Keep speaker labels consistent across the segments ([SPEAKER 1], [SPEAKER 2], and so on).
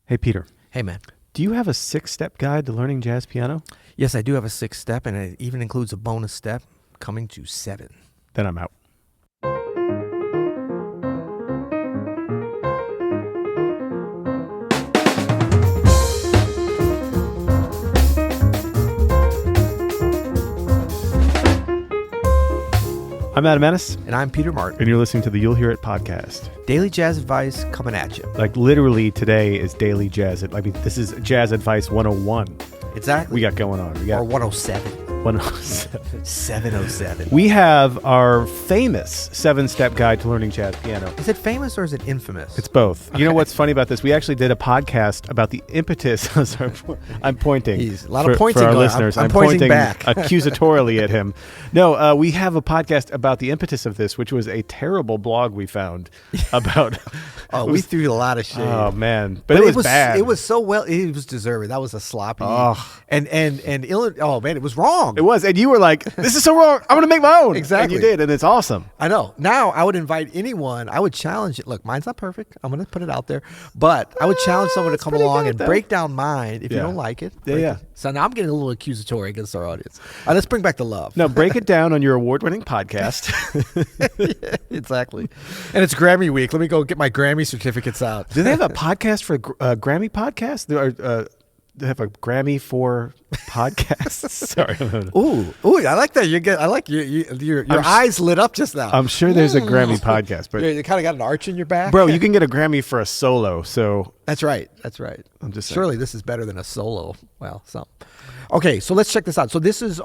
[SPEAKER 1] Hey, Peter.
[SPEAKER 2] Hey, man.
[SPEAKER 1] Do you have a 6-step guide to learning jazz piano?
[SPEAKER 2] Yes, I do have a 6-step, and it even includes a bonus step coming to 7.
[SPEAKER 1] Then I'm out. I'm Adam Maness.
[SPEAKER 2] And I'm Peter Martin.
[SPEAKER 1] And you're listening to the You'll Hear It podcast.
[SPEAKER 2] Daily jazz advice coming at you.
[SPEAKER 1] Like literally today is daily jazz. I mean, this is Jazz Advice 101.
[SPEAKER 2] Exactly.
[SPEAKER 1] We got going on.
[SPEAKER 2] Or 107.
[SPEAKER 1] 107.
[SPEAKER 2] 707.
[SPEAKER 1] We have our famous 7-step guide to learning jazz piano.
[SPEAKER 2] Is it famous or is it infamous?
[SPEAKER 1] It's both. Okay. You know what's funny about this? We actually did a podcast about the impetus. I'm pointing.
[SPEAKER 2] A lot of pointing
[SPEAKER 1] for our
[SPEAKER 2] going.
[SPEAKER 1] listeners.
[SPEAKER 2] I'm pointing back.
[SPEAKER 1] accusatorily at him. No, we have a podcast about the impetus of this, which was a terrible blog we found about.
[SPEAKER 2] We threw a lot of shade.
[SPEAKER 1] Oh man, but it was bad.
[SPEAKER 2] It was so well. It was deserving. That was a sloppy. And oh man, it was wrong.
[SPEAKER 1] It was, and you were like, "This is so wrong. I'm going to make my own."
[SPEAKER 2] Exactly,
[SPEAKER 1] and you did, and it's awesome.
[SPEAKER 2] I know. Now I would invite anyone. I would challenge it. Look, mine's not perfect. I'm going to put it out there, but I would challenge someone to come along and break down mine if you don't like it.
[SPEAKER 1] Yeah.
[SPEAKER 2] So now I'm getting a little accusatory against our audience. Let's bring back the love.
[SPEAKER 1] No, break it down on your award-winning podcast.
[SPEAKER 2] Yeah, exactly. And it's Grammy week. Let me go get my Grammy certificates out.
[SPEAKER 1] Do they have a podcast for Grammy podcast? They have a Grammy for podcasts. Sorry.
[SPEAKER 2] Ooh! I like that. I like your eyes lit up just now.
[SPEAKER 1] I'm sure there's a Grammy podcast, but
[SPEAKER 2] you kind of got an arch in your back,
[SPEAKER 1] bro. You can get a Grammy for a solo. So
[SPEAKER 2] that's right.
[SPEAKER 1] I'm just saying.
[SPEAKER 2] Surely this is better than a solo. Well, some. Okay, so let's check this out. So this is a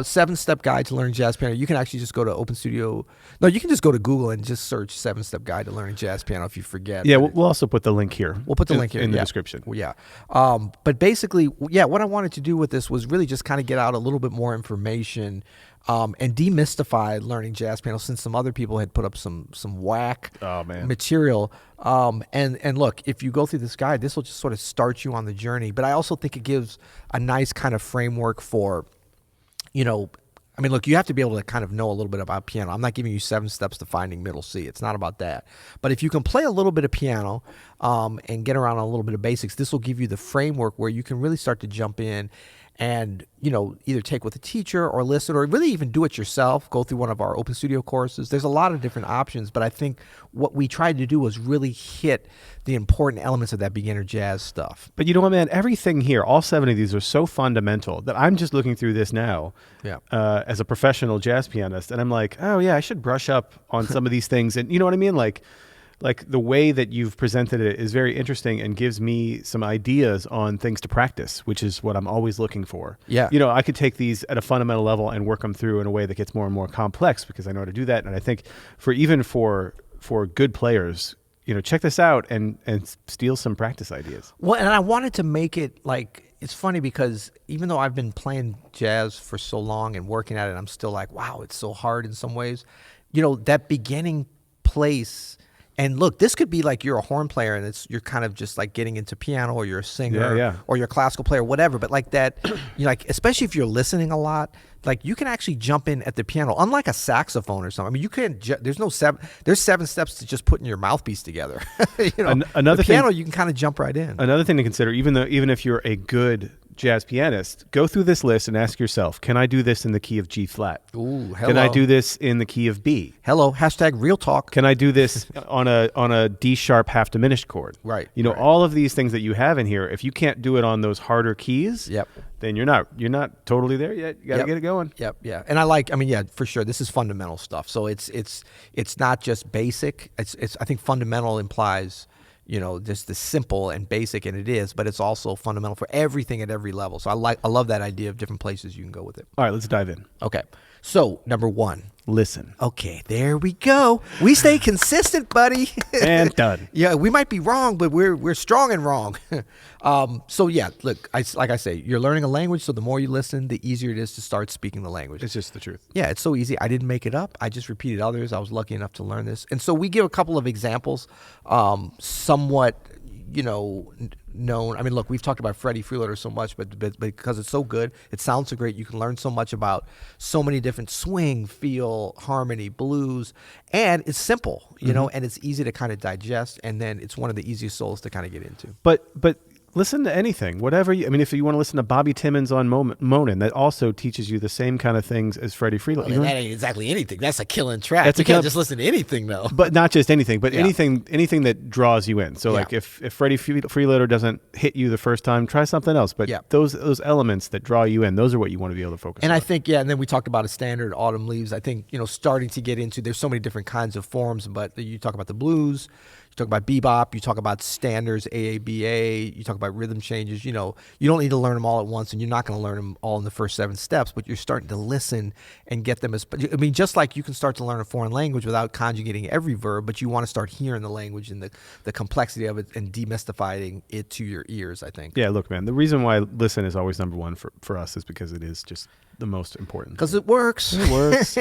[SPEAKER 2] 7-step guide to learning jazz piano. You can actually just go to Open Studio. No, you can just go to Google and just search 7-step guide to learning jazz piano if you forget.
[SPEAKER 1] Yeah, we'll also put the link here.
[SPEAKER 2] We'll put the link here
[SPEAKER 1] in the description.
[SPEAKER 2] Yeah. But basically, what I wanted to do with this was really just kind of get out a little bit more information and demystify learning jazz piano, since some other people had put up some whack material. And look, if you go through this guide, this will just sort of start you on the journey. But I also think it gives a nice kind of framework for, look, you have to be able to kind of know a little bit about piano. I'm not giving you 7 steps to finding middle C. It's not about that. But if you can play a little bit of piano and get around on a little bit of basics, this will give you the framework where you can really start to jump in and, either take with a teacher or listen, or really even do it yourself, go through one of our Open Studio courses. There's a lot of different options, but I think what we tried to do was really hit the important elements of that beginner jazz stuff.
[SPEAKER 1] But you know what, man? Everything here, all 7 of these are so fundamental that I'm just looking through this now as a professional jazz pianist, and I'm like, oh yeah, I should brush up on some of these things. And you know what I mean? Like the way that you've presented it is very interesting and gives me some ideas on things to practice, which is what I'm always looking for.
[SPEAKER 2] Yeah.
[SPEAKER 1] I could take these at a fundamental level and work them through in a way that gets more and more complex because I know how to do that. And I think for good players, check this out and steal some practice ideas.
[SPEAKER 2] Well, and I wanted to make it it's funny because even though I've been playing jazz for so long and working at it, I'm still like, wow, it's so hard in some ways. That beginning place. And look, this could be like you're a horn player and you're kind of just like getting into piano, or you're a singer or you're a classical player, whatever. But like that, especially if you're listening a lot, like you can actually jump in at the piano, unlike a saxophone or something. I mean, you can't. There's 7 steps to just putting your mouthpiece together.
[SPEAKER 1] Another
[SPEAKER 2] piano,
[SPEAKER 1] thing,
[SPEAKER 2] you can kind of jump right in.
[SPEAKER 1] Another thing to consider, even if you're a good jazz pianist, go through this list and ask yourself, can I do this in the key of G flat?
[SPEAKER 2] Ooh, hello.
[SPEAKER 1] Can I do this in the key of B?
[SPEAKER 2] Hello, #real talk.
[SPEAKER 1] Can I do this on a D sharp half diminished chord?
[SPEAKER 2] Right.
[SPEAKER 1] All of these things that you have in here, if you can't do it on those harder keys, then you're not totally there yet. You got to get it going.
[SPEAKER 2] Yep, yeah. And for sure, this is fundamental stuff. So it's not just basic. I think fundamental implies just the simple and basic, and it is, but it's also fundamental for everything at every level. So I love that idea of different places you can go with it.
[SPEAKER 1] All right, let's dive in.
[SPEAKER 2] Okay. So, number 1.
[SPEAKER 1] Listen.
[SPEAKER 2] Okay, there we go. We stay consistent, buddy.
[SPEAKER 1] And done.
[SPEAKER 2] Yeah, we might be wrong, but we're strong and wrong. So yeah, look, like I say, you're learning a language, so the more you listen, the easier it is to start speaking the language.
[SPEAKER 1] It's just the truth.
[SPEAKER 2] Yeah, it's so easy. I didn't make it up. I just repeated others. I was lucky enough to learn this. And so we give a couple of examples, somewhat known. I mean, look, we've talked about Freddie Freeloader so much, but because it's so good, it sounds so great. You can learn so much about so many different swing, feel, harmony, blues, and it's simple, and it's easy to kind of digest, and then it's one of the easiest souls to kind of get into.
[SPEAKER 1] But listen to anything, whatever if you want to listen to Bobby Timmons on Moanin', that also teaches you the same kind of things as Freddie Freeloader.
[SPEAKER 2] Well, that ain't exactly anything. That's a killing track. You can't just listen to anything, though.
[SPEAKER 1] But not just anything, but anything that draws you in. So like if Freddie Freeloader doesn't hit you the first time, try something else. But those elements that draw you in, those are what you want to be able to focus on.
[SPEAKER 2] And I think, and then we talked about a standard, Autumn Leaves. I think, starting to get into, there's so many different kinds of forms, but you talk about the blues, you talk about bebop, you talk about standards, AABA, you talk about rhythm changes. You don't need to learn them all at once, and you're not going to learn them all in the first 7 steps, but you're starting to listen and get them just like you can start to learn a foreign language without conjugating every verb, but you want to start hearing the language and the complexity of it and demystifying it to your ears, I think.
[SPEAKER 1] Yeah, look, man, the reason why listen is always number one for us is because it is just the most important.
[SPEAKER 2] Because it works.
[SPEAKER 1] It works.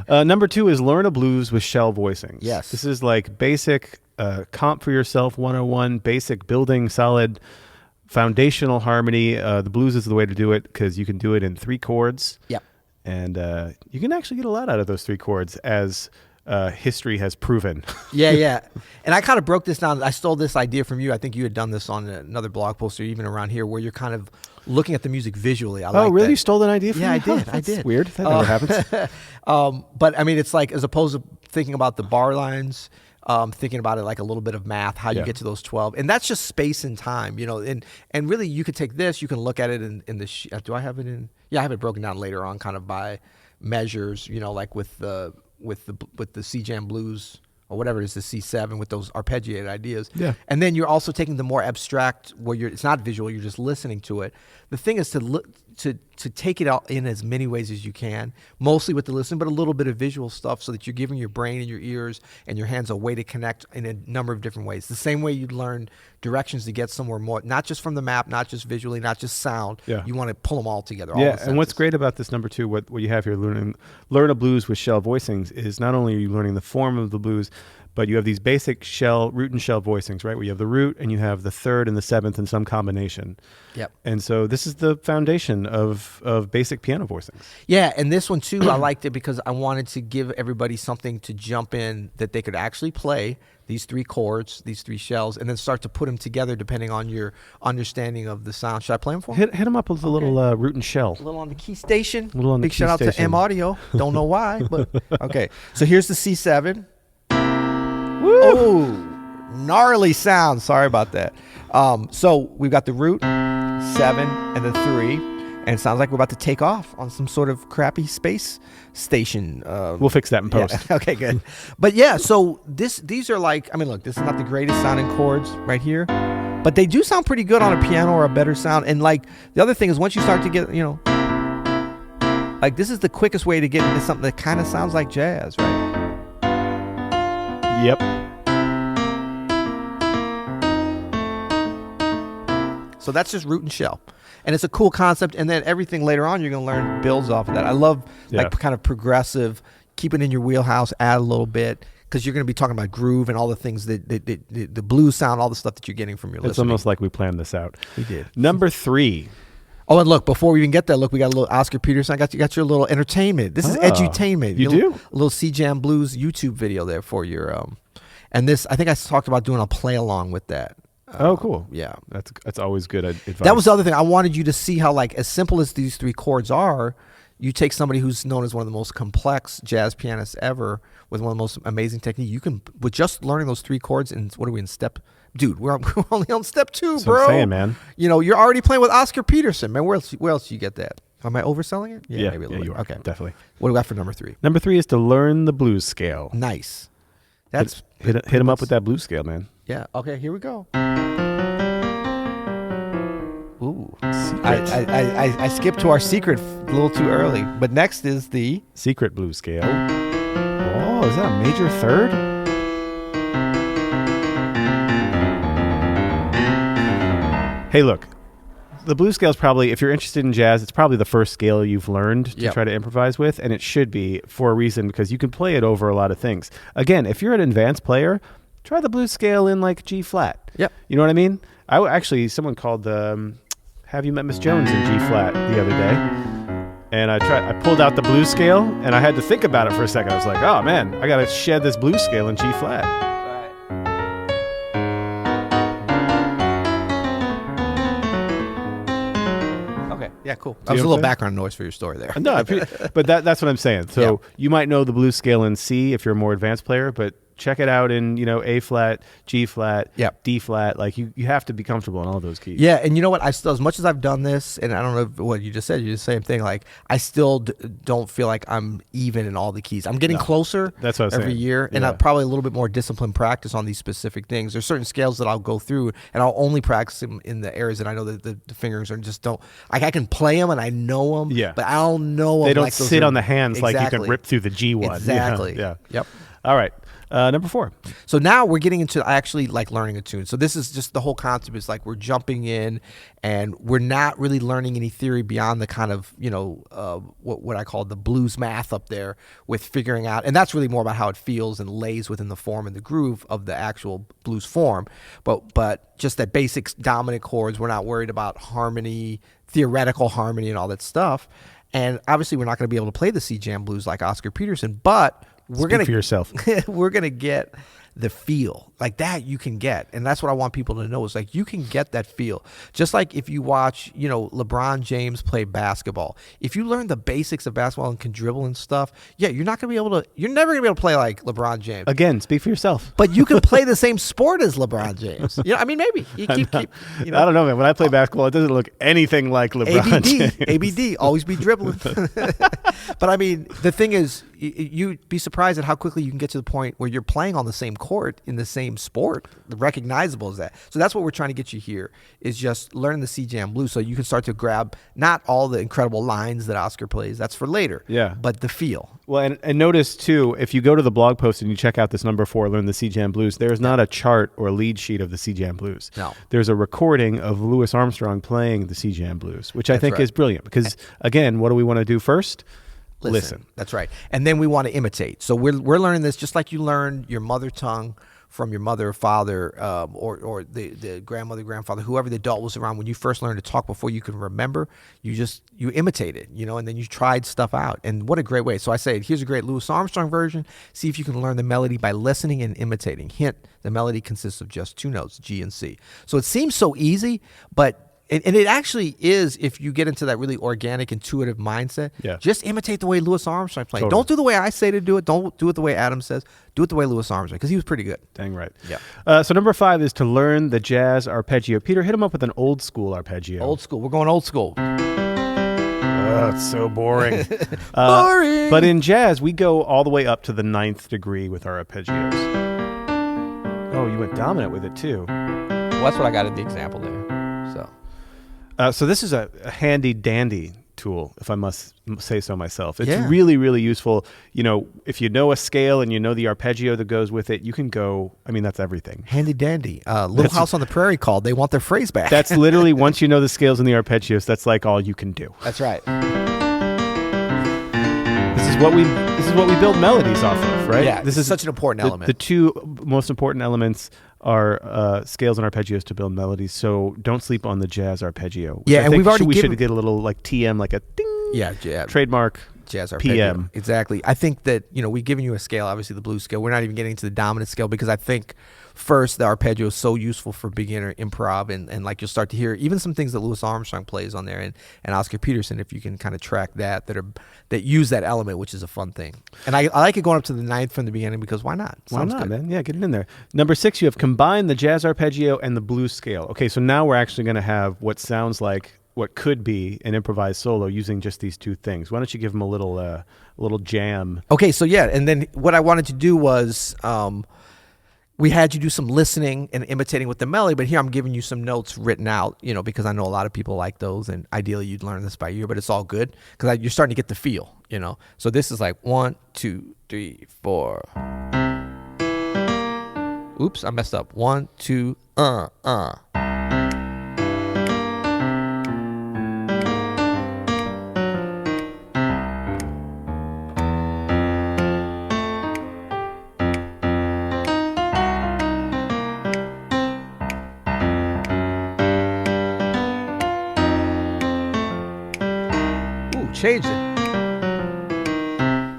[SPEAKER 1] Number 2 is learn a blues with shell voicings.
[SPEAKER 2] Yes.
[SPEAKER 1] This is like basic comp for yourself 101, basic building solid foundational harmony. The blues is the way to do it because you can do it in 3 chords.
[SPEAKER 2] Yep.
[SPEAKER 1] And you can actually get a lot out of those 3 chords, as history has proven.
[SPEAKER 2] Yeah. And I kind of broke this down. I stole this idea from you. I think you had done this on another blog post or even around here, where you're kind of looking at the music visually. I like
[SPEAKER 1] really?
[SPEAKER 2] that.
[SPEAKER 1] You stole an idea from me?
[SPEAKER 2] Yeah, I did.
[SPEAKER 1] That's weird. That never happens.
[SPEAKER 2] But I mean, it's like, as opposed to thinking about the bar lines, thinking about it like a little bit of math, how you get to those 12. And that's just space and time, and really you could take this, you can look at it in the, do I have it in? Yeah, I have it broken down later on kind of by measures, like with the C Jam blues or whatever it is, the C7 with those arpeggiated ideas.
[SPEAKER 1] Yeah.
[SPEAKER 2] And then you're also taking the more abstract where it's not visual, you're just listening to it. The thing is to take it out in as many ways as you can, mostly with the listening, but a little bit of visual stuff so that you're giving your brain and your ears and your hands a way to connect in a number of different ways. The same way you'd learn directions to get somewhere more, not just from the map, not just visually, not just sound.
[SPEAKER 1] Yeah.
[SPEAKER 2] You want to pull them all together.
[SPEAKER 1] Yeah, and what's great about this number 2, what you have here, learn a blues with shell voicings, is not only are you learning the form of the blues, but you have these basic root and shell voicings, right? Where you have the root and you have the 3rd and the 7th in some combination.
[SPEAKER 2] Yep.
[SPEAKER 1] And so this is the foundation of basic piano voicings.
[SPEAKER 2] Yeah, and this one too, I liked it because I wanted to give everybody something to jump in that they could actually play these 3 chords, these 3 shells, and then start to put them together depending on your understanding of the sound. Should I play them for them?
[SPEAKER 1] Hit them up with a little root and shell.
[SPEAKER 2] A little on the key station.
[SPEAKER 1] A little on the
[SPEAKER 2] Big
[SPEAKER 1] key
[SPEAKER 2] shout out to
[SPEAKER 1] station.
[SPEAKER 2] M Audio. Don't know why, but okay. So here's the C7.
[SPEAKER 1] Woo!
[SPEAKER 2] Oh, gnarly sound. Sorry about that. So we've got the root, 7, and the 3, and it sounds like we're about to take off on some sort of crappy space station.
[SPEAKER 1] We'll fix that in post.
[SPEAKER 2] Yeah. Okay, good. But yeah, so these are like, I mean, look, this is not the greatest sounding chords right here, but they do sound pretty good on a piano or a better sound. And like the other thing is, once you start to get, like this is the quickest way to get into something that kind of sounds like jazz, right?
[SPEAKER 1] Yep.
[SPEAKER 2] So that's just root and shell. And it's a cool concept. And then everything later on you're going to learn builds off of that. I love like kind of progressive, keep it in your wheelhouse, add a little bit, because you're going to be talking about groove and all the things that the blues sound, all the stuff that you're getting from your listening.
[SPEAKER 1] It's almost like we planned this out.
[SPEAKER 2] We did.
[SPEAKER 1] Number 3.
[SPEAKER 2] Oh, and look, before we even get there, look, we got a little Oscar Peterson. I got your little entertainment. This is edutainment.
[SPEAKER 1] You do?
[SPEAKER 2] A little C Jam Blues YouTube video there for your and this, I think I talked about doing a play along with that.
[SPEAKER 1] Oh, cool.
[SPEAKER 2] Yeah.
[SPEAKER 1] That's always good advice.
[SPEAKER 2] That was the other thing. I wanted you to see how, like, as simple as these 3 chords are, you take somebody who's known as one of the most complex jazz pianists ever with one of the most amazing technique. You can, with just learning those 3 chords, and what are we in step? Dude, we're only on step 2,
[SPEAKER 1] That's
[SPEAKER 2] bro.
[SPEAKER 1] what I'm saying, man.
[SPEAKER 2] You're already playing with Oscar Peterson, man. Where else do you get that? Am I overselling it?
[SPEAKER 1] Yeah,
[SPEAKER 2] maybe a little bit.
[SPEAKER 1] you are.
[SPEAKER 2] Okay,
[SPEAKER 1] Definitely.
[SPEAKER 2] What do we got for number 3?
[SPEAKER 1] Number 3 is to learn the blues scale.
[SPEAKER 2] Nice. That's
[SPEAKER 1] hit him up with that blues scale, man.
[SPEAKER 2] Yeah. Okay. Here we go. Ooh.
[SPEAKER 1] Secret.
[SPEAKER 2] I skipped to our secret a little too early, but next is the
[SPEAKER 1] secret blues scale. Oh, is that a major 3rd? Hey, look. The blues scale is probably, if you're interested in jazz, it's probably the first scale you've learned to try to improvise with, and it should be for a reason, because you can play it over a lot of things. Again, if you're an advanced player, try the blues scale in like G flat.
[SPEAKER 2] Yep.
[SPEAKER 1] You know what I mean? Someone called Have You Met Miss Jones in G flat the other day. And I pulled out the blues scale, and I had to think about it for a second. I was like, oh man, I got to shed this blues scale in G flat.
[SPEAKER 2] Yeah, cool. That was a little background noise for your story there.
[SPEAKER 1] No, but that's what I'm saying. So you might know the blues scale in C if you're a more advanced player, but check it out in, A flat, G flat, D flat. Like you have to be comfortable in all those keys.
[SPEAKER 2] Yeah, and you know what? I still, as much as I've done this, and I don't know what you just said, you just the same thing. Like I still don't feel like I'm even in all the keys. I'm getting closer.
[SPEAKER 1] That's what I was
[SPEAKER 2] every
[SPEAKER 1] saying.
[SPEAKER 2] year, and probably a little bit more disciplined practice on these specific things. There's certain scales that I'll go through, and I'll only practice them in the areas that I know that the fingers are just don't. Like I can play them and I know them, but I don't know them.
[SPEAKER 1] They don't
[SPEAKER 2] like
[SPEAKER 1] sit on the hands like you can rip through the G one.
[SPEAKER 2] Exactly.
[SPEAKER 1] Yeah.
[SPEAKER 2] Yep.
[SPEAKER 1] All right. Number 4.
[SPEAKER 2] So now we're getting into I actually like learning a tune. So this is just the whole concept is like we're jumping in and we're not really learning any theory beyond the kind of, what I call the blues math up there with figuring out. And that's really more about how it feels and lays within the form and the groove of the actual blues form. But just that basic dominant chords, we're not worried about harmony, theoretical harmony and all that stuff. And obviously we're not going to be able to play the C jam blues like Oscar Peterson, but
[SPEAKER 1] Speak for yourself.
[SPEAKER 2] We're gonna get the feel like that you can get, and that's what I want people to know is like you can get that feel. Just like if you watch, LeBron James play basketball. If you learn the basics of basketball and can dribble and stuff, you're never gonna be able to play like LeBron James.
[SPEAKER 1] Again, speak for yourself.
[SPEAKER 2] But you can play the same sport as LeBron James. Maybe you keep.
[SPEAKER 1] I don't know, man. When I play basketball, it doesn't look anything like LeBron James.
[SPEAKER 2] ABD, always be dribbling. But I mean, the thing is, you'd be surprised at how quickly you can get to the point where you're playing on the same court in the same sport, recognizable as that. So that's what we're trying to get you here is just learn the C jam blues so you can start to grab not all the incredible lines that Oscar plays, that's for later, but the feel.
[SPEAKER 1] Well, and notice too, if you go to the blog post and you check out this number 4, Learn the C Jam Blues, there's not a chart or a lead sheet of the C Jam Blues.
[SPEAKER 2] No.
[SPEAKER 1] There's a recording of Louis Armstrong playing the C Jam Blues, which I think is brilliant because, again, what do we want to do first? Listen.
[SPEAKER 2] That's right. And then we want to imitate. So we're learning this just like you learned your mother tongue from your mother or father or the grandmother, grandfather, whoever the adult was around when you first learned to talk before you can remember. You imitated, and then you tried stuff out. And what a great way. So I say, here's a great Louis Armstrong version. See if you can learn the melody by listening and imitating. Hint, the melody consists of just 2 notes, G and C. So it seems so easy, but and it actually is if you get into that really organic, intuitive mindset.
[SPEAKER 1] Yeah.
[SPEAKER 2] Just imitate the way Louis Armstrong played.
[SPEAKER 1] Totally.
[SPEAKER 2] Don't do the way I say to do it. Don't do it the way Adam says. Do it the way Louis Armstrong, because he was pretty good.
[SPEAKER 1] Dang right.
[SPEAKER 2] Yeah.
[SPEAKER 1] So number 5 is to learn the jazz arpeggio. Peter, hit him up with an old school arpeggio.
[SPEAKER 2] Old school. We're going old school.
[SPEAKER 1] It's so boring.
[SPEAKER 2] Boring.
[SPEAKER 1] But in jazz, we go all the way up to the 9th degree with our arpeggios. Oh, you went dominant with it too.
[SPEAKER 2] Well, that's what I got in the example there.
[SPEAKER 1] So this is a handy dandy tool, if I must say so myself. It's
[SPEAKER 2] Yeah.
[SPEAKER 1] really, really useful. If you know a scale and you know the arpeggio that goes with it, you can go, that's everything.
[SPEAKER 2] Handy dandy. Little House on the Prairie called. They want their phrase back.
[SPEAKER 1] That's literally, once you know the scales and the arpeggios, that's like all you can do.
[SPEAKER 2] That's right.
[SPEAKER 1] This is what we build melodies off of, right?
[SPEAKER 2] Yeah,
[SPEAKER 1] this is
[SPEAKER 2] such an important element.
[SPEAKER 1] The 2 most important elements are scales and arpeggios to build melodies. So don't sleep on the jazz arpeggio.
[SPEAKER 2] Yeah, and
[SPEAKER 1] we should get a little like TM, like a ding.
[SPEAKER 2] Yeah.
[SPEAKER 1] Trademark
[SPEAKER 2] jazz arpeggio.
[SPEAKER 1] PM.
[SPEAKER 2] Exactly. I think that, we've given you a scale, obviously the blues scale. We're not even getting to the dominant scale because I think first the arpeggio is so useful for beginner improv and like you'll start to hear even some things that Louis Armstrong plays on there and Oscar Peterson, if you can kind of track that use that element, which is a fun thing. And I like it going up to the 9th from the beginning because why not?
[SPEAKER 1] Sounds good, man. Yeah, get it in there. Number 6, you have combined the jazz arpeggio and the blues scale. Okay, so now we're actually going to have what sounds like what could be an improvised solo using just these 2 things. Why don't you give them a little jam?
[SPEAKER 2] Okay, so yeah, and then what I wanted to do was we had you do some listening and imitating with the melody, but here I'm giving you some notes written out, because I know a lot of people like those, and ideally you'd learn this by ear, but it's all good because you're starting to get the feel, So this is like 1, 2, 3, 4. Oops, I messed up. 1, 2, changed it.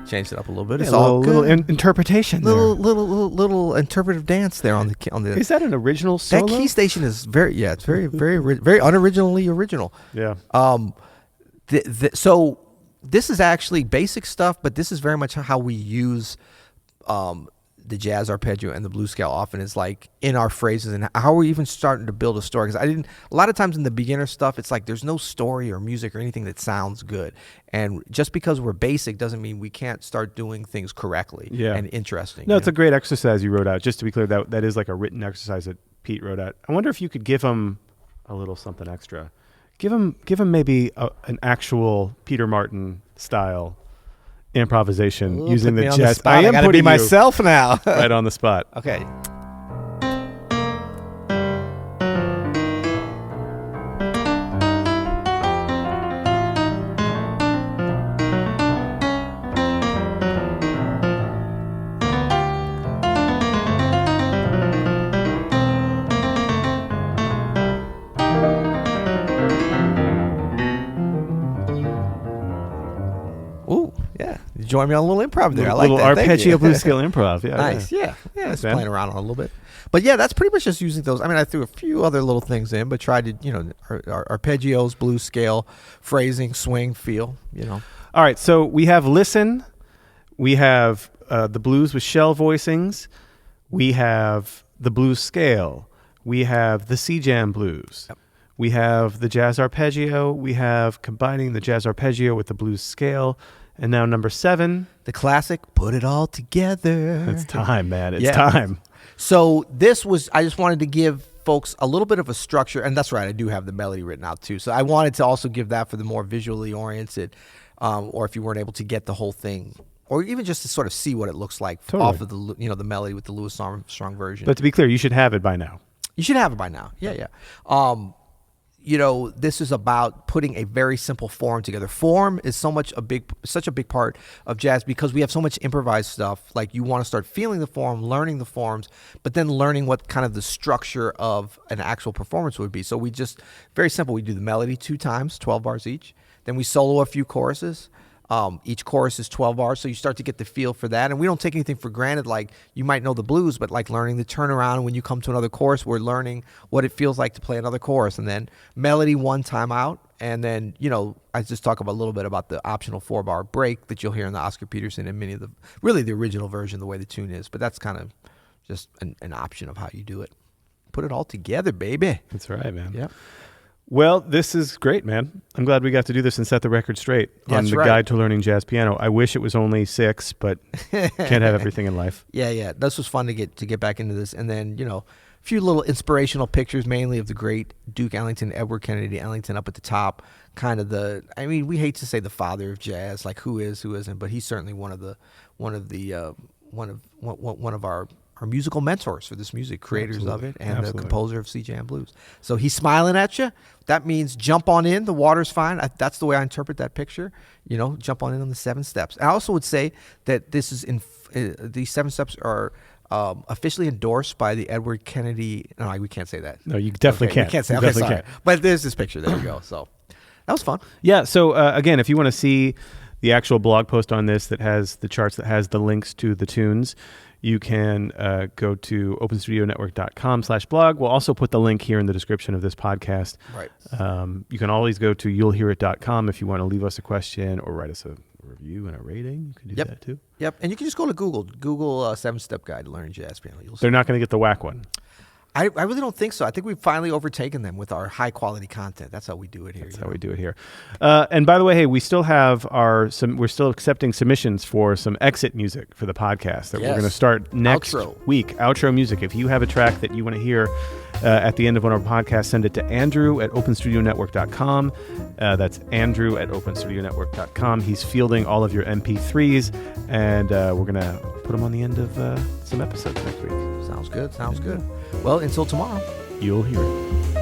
[SPEAKER 2] Changed it up a little bit. It's
[SPEAKER 1] a
[SPEAKER 2] all
[SPEAKER 1] little
[SPEAKER 2] good.
[SPEAKER 1] interpretation
[SPEAKER 2] Little interpretive dance there on the.
[SPEAKER 1] Is that an original solo?
[SPEAKER 2] That key station is it's very unoriginally original.
[SPEAKER 1] Yeah.
[SPEAKER 2] So this is actually basic stuff, but this is very much how we use the jazz arpeggio and the blues scale often is like in our phrases and how we're even starting to build a story. Because a lot of times in the beginner stuff, it's like there's no story or music or anything that sounds good. And just because we're basic doesn't mean we can't start doing things correctly and interesting.
[SPEAKER 1] No, it's a great exercise you wrote out. Just to be clear, that is like a written exercise that Pete wrote out. I wonder if you could give him a little something extra. Give him maybe an actual Peter Martin style improvisation using the jazz.
[SPEAKER 2] I am putting myself now
[SPEAKER 1] right on the spot.
[SPEAKER 2] Okay. Join me on a little improv there. I like that.
[SPEAKER 1] Little arpeggio blues scale improv. Yeah,
[SPEAKER 2] nice. Yeah. Just playing around on a little bit. But yeah, that's pretty much just using those. I mean, I threw a few other little things in, but tried to, arpeggios, blues scale, phrasing, swing, feel,
[SPEAKER 1] All right. So we have listen. We have the blues with shell voicings. We have the blues scale. We have the C-jam blues. Yep. We have the jazz arpeggio. We have combining the jazz arpeggio with the blues scale. And now number 7.
[SPEAKER 2] The classic, put it all together.
[SPEAKER 1] It's time, man. It's time.
[SPEAKER 2] So I just wanted to give folks a little bit of a structure. And that's right, I do have the melody written out too. So I wanted to also give that for the more visually oriented, or if you weren't able to get the whole thing, or even just to sort of see what it looks like off of the the melody with the Louis Armstrong version.
[SPEAKER 1] But to be clear, you should have it by now.
[SPEAKER 2] You should have it by now. Yeah. This is about putting a very simple form together. Form is such a big part of jazz because we have so much improvised stuff. Like you want to start feeling the form, learning the forms, but then learning what kind of the structure of an actual performance would be. So we just, very simple, we do the melody 2 times, 12 bars each. Then we solo a few choruses. Each chorus is 12 bars, so you start to get the feel for that. And we don't take anything for granted, like you might know the blues, but like learning the turnaround. When you come to another chorus, we're learning what it feels like to play another chorus. And then melody 1 time out. And then, I just talk a little bit about the optional 4-bar break that you'll hear in the Oscar Peterson and many of the original version, the way the tune is. But that's kind of just an option of how you do it. Put it all together, baby.
[SPEAKER 1] That's right, man.
[SPEAKER 2] Yeah.
[SPEAKER 1] Well, this is great, man. I'm glad we got to do this and set the record straight on the Guide to Learning Jazz Piano. I wish it was only 6, but can't have everything in life.
[SPEAKER 2] Yeah. This was fun to get back into this. And then, a few little inspirational pictures, mainly of the great Duke Ellington, Edward Kennedy Ellington up at the top. Kind of we hate to say the father of jazz, like who is, who isn't, but he's certainly one of our musical mentors for this music, creators of it, and the composer of C-Jam Blues. So he's smiling at you. That means jump on in. The water's fine. That's the way I interpret that picture. Jump on in on the 7 steps. I also would say that this is these 7 steps are officially endorsed by the Edward Kennedy. No, we can't say that.
[SPEAKER 1] No, you definitely can't.
[SPEAKER 2] You can't say.
[SPEAKER 1] You
[SPEAKER 2] definitely can't. But there's this picture. There we go. So that was fun.
[SPEAKER 1] Yeah. So again, if you want to see the actual blog post on this that has the charts, that has the links to the tunes, you can go to openstudio.network.com/blog. We'll also put the link here in the description of this podcast.
[SPEAKER 2] Right.
[SPEAKER 1] You can always go to you'llhearit.com if you want to leave us a question or write us a review and a rating. You can do that too.
[SPEAKER 2] Yep. And you can just go to Google 7-Step Guide to Learning Jazz Piano.
[SPEAKER 1] They're not going to get the whack one.
[SPEAKER 2] I really don't think so. I think we've finally overtaken them with our high quality content. That's how we do it here.
[SPEAKER 1] That's how we do it here. And by the way, hey, we still have we're still accepting submissions for some exit music for the podcast that we're going to start next week. Outro music. If you have a track that you want to hear at the end of one of our podcasts, send it to Andrew at openstudionetwork.com. That's Andrew at openstudionetwork.com. He's fielding all of your MP3s, and we're going to put them on the end of some episodes next week.
[SPEAKER 2] Sounds good. Well, until tomorrow,
[SPEAKER 1] you'll hear it.